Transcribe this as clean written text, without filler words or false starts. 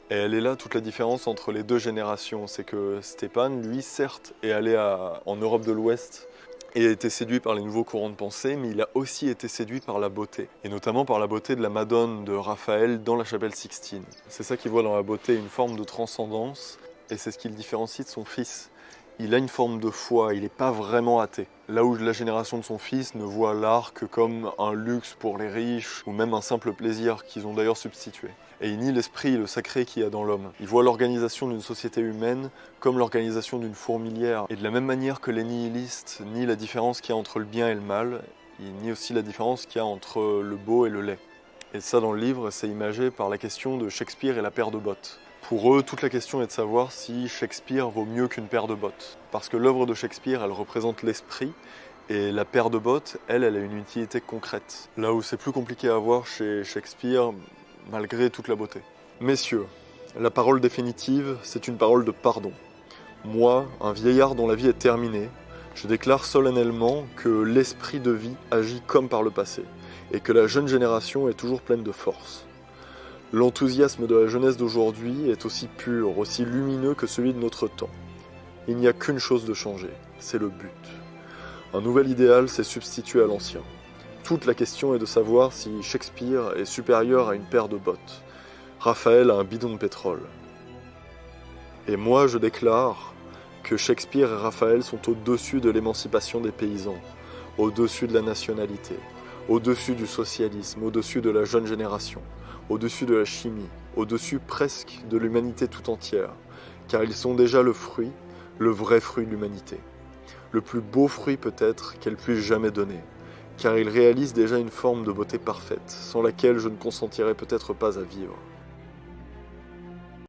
Et elle est là toute la différence entre les deux générations. C'est que Stéphane, lui, certes, est allé en Europe de l'Ouest et a été séduit par les nouveaux courants de pensée, mais il a aussi été séduit par la beauté. Et notamment par la beauté de la Madone de Raphaël dans la chapelle Sixtine. C'est ça qu'il voit dans la beauté, une forme de transcendance, et c'est ce qui le différencie de son fils. Il a une forme de foi, il n'est pas vraiment athée. Là où la génération de son fils ne voit l'art que comme un luxe pour les riches, ou même un simple plaisir qu'ils ont d'ailleurs substitué. Et il nie l'esprit et le sacré qu'il y a dans l'homme. Il voit l'organisation d'une société humaine comme l'organisation d'une fourmilière. Et de la même manière que les nihilistes nient la différence qu'il y a entre le bien et le mal, il nie aussi la différence qu'il y a entre le beau et le laid. Et ça, dans le livre, c'est imagé par la question de Shakespeare et la paire de bottes. Pour eux, toute la question est de savoir si Shakespeare vaut mieux qu'une paire de bottes. Parce que l'œuvre de Shakespeare, elle représente l'esprit, et la paire de bottes, elle a une utilité concrète. Là où c'est plus compliqué à voir chez Shakespeare, malgré toute la beauté. Messieurs, la parole définitive, c'est une parole de pardon. Moi, un vieillard dont la vie est terminée, je déclare solennellement que l'esprit de vie agit comme par le passé, et que la jeune génération est toujours pleine de force. L'enthousiasme de la jeunesse d'aujourd'hui est aussi pur, aussi lumineux que celui de notre temps. Il n'y a qu'une chose de changée, c'est le but. Un nouvel idéal s'est substitué à l'ancien. Toute la question est de savoir si Shakespeare est supérieur à une paire de bottes, Raphaël à un bidon de pétrole. Et moi je déclare que Shakespeare et Raphaël sont au-dessus de l'émancipation des paysans, au-dessus de la nationalité, au-dessus du socialisme, au-dessus de la jeune génération, au-dessus de la chimie, au-dessus presque de l'humanité tout entière, car ils sont déjà le fruit, le vrai fruit de l'humanité. Le plus beau fruit peut-être qu'elle puisse jamais donner, car ils réalisent déjà une forme de beauté parfaite, sans laquelle je ne consentirais peut-être pas à vivre.